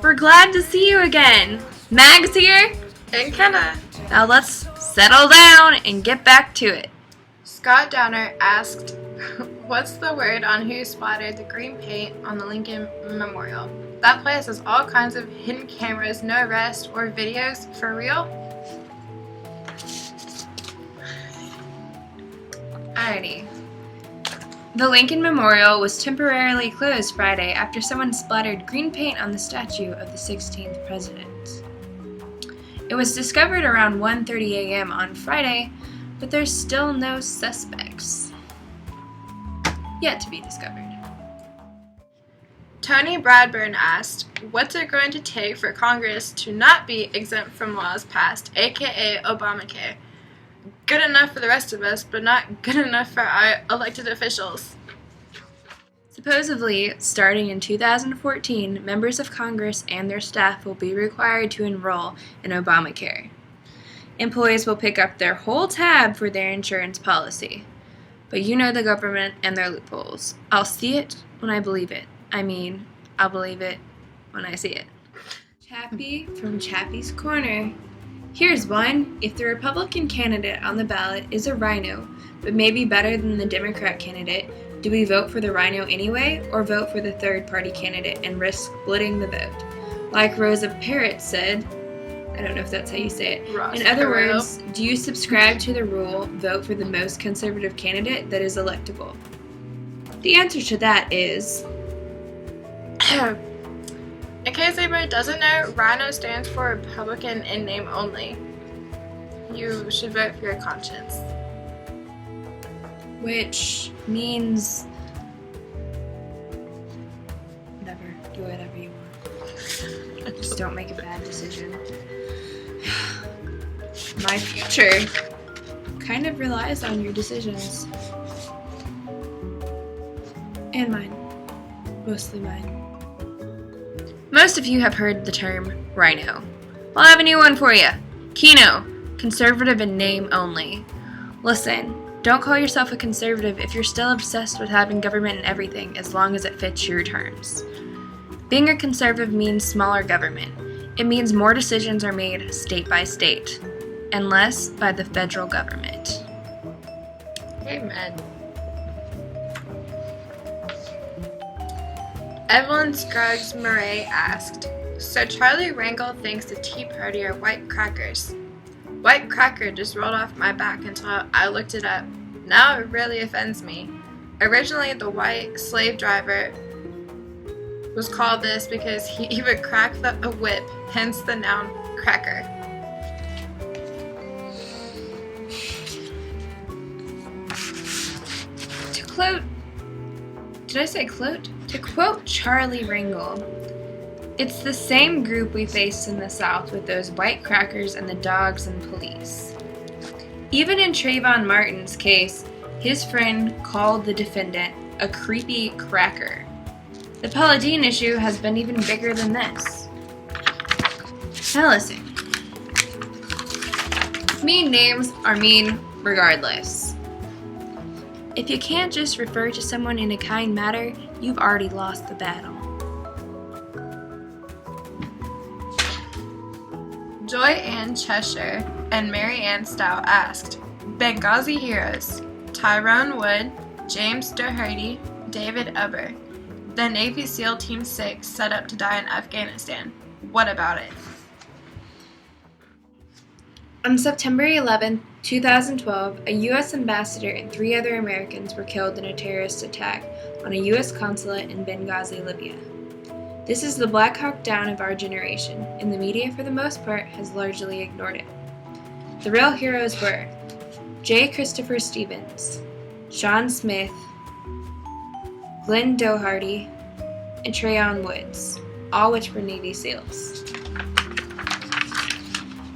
We're glad to see you again. Mag's here. And Kenna. Now let's settle down and get back to it. Scott Downer asked, what's the word on who splattered the green paint on the Lincoln Memorial? That place has all kinds of hidden cameras, no arrest or videos. For real? Alrighty. The Lincoln Memorial was temporarily closed Friday after someone splattered green paint on the statue of the 16th president. It was discovered around 1:30 a.m. on Friday, but there's still no suspects yet to be discovered. Tony Bradburn asked, what's it going to take for Congress to not be exempt from laws passed, aka Obamacare? Good enough for the rest of us, but not good enough for our elected officials. Supposedly, starting in 2014, members of Congress and their staff will be required to enroll in Obamacare. Employees will pick up their whole tab for their insurance policy. But you know the government and their loopholes. I'll see it when I believe it. I'll believe it when I see it. Chappie from Chappie's Corner. Here's one. If the Republican candidate on the ballot is a RINO, but maybe better than the Democrat candidate, do we vote for the RINO anyway, or vote for the third-party candidate and risk splitting the vote? Like Rosa Parrott said, I don't know if that's how you say it. In other words, do you subscribe to the rule, vote for the most conservative candidate that is electable? The answer to that is... In case anybody doesn't know, RINO stands for Republican in name only. You should vote for your conscience. Which means... do whatever you want. Just don't make a bad decision. My future kind of relies on your decisions. And mine. Mostly mine. Most of you have heard the term RINO. Well, I have a new one for you. Kino. Conservative in name only. Listen, don't call yourself a conservative if you're still obsessed with having government and everything as long as it fits your terms. Being a conservative means smaller government. It means more decisions are made state by state, and less by the federal government. Amen. Evelyn Scruggs Murray asked, so Charlie Rangel thinks the Tea Party are white crackers. White cracker just rolled off my back until I looked it up. Now it really offends me. Originally, the white slave driver was called this because he would crack a whip, hence the noun cracker. To quote Charlie Rangel, it's the same group we faced in the South with those white crackers and the dogs and police. Even in Trayvon Martin's case, his friend called the defendant a creepy cracker. The Paula Deen issue has been even bigger than this. Now listen. Mean names are mean regardless. If you can't just refer to someone in a kind manner, you've already lost the battle. Joy Ann Cheshire and Mary Ann Stout asked, Benghazi Heroes, Tyrone Wood, James Doherty, David Ubber. The Navy SEAL Team 6 set up to die in Afghanistan. What about it? On September 11, 2012, a U.S. ambassador and 3 other Americans were killed in a terrorist attack on a U.S. consulate in Benghazi, Libya. This is the Black Hawk Down of our generation, and the media, for the most part, has largely ignored it. The real heroes were J. Christopher Stevens, Sean Smith, Glenn Doherty, and Trayon Woods, all which were Navy SEALs.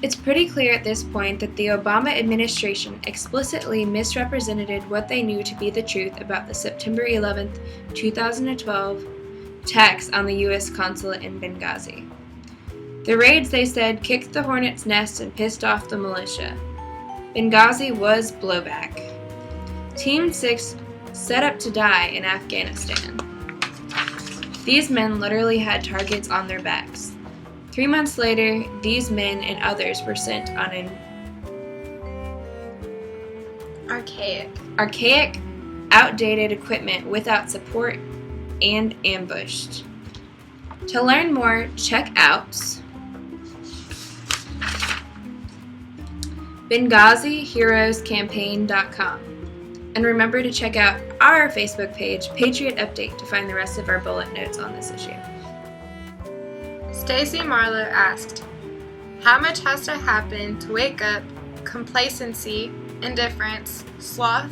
It's pretty clear at this point that the Obama administration explicitly misrepresented what they knew to be the truth about the September 11, 2012 attacks on the U.S. consulate in Benghazi. The raids, they said, kicked the hornet's nest and pissed off the militia. Benghazi was blowback. Team 6 set up to die in Afghanistan. These men literally had targets on their backs. 3 months later, these men and others were sent on an archaic, outdated equipment without support and ambushed. To learn more, check out BenghaziHeroesCampaign.com. And remember to check out our Facebook page, Patriot Update, to find the rest of our bullet notes on this issue. Stacy Marlowe asked, how much has to happen to wake up complacency, indifference, sloth,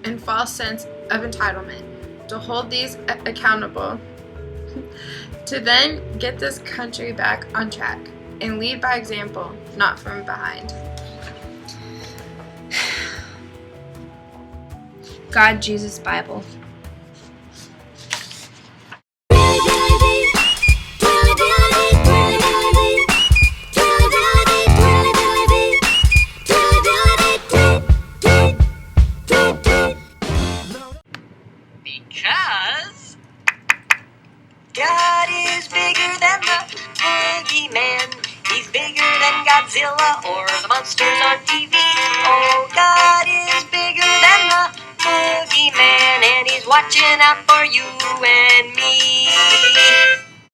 and false sense of entitlement, to hold these accountable, to then get this country back on track and lead by example, not from behind? God, Jesus, Bible. Because God is bigger than the boogeyman. He's bigger than Godzilla or the monsters on TV. Oh, God is bigger than the boogeyman, and he's watching out for you and me.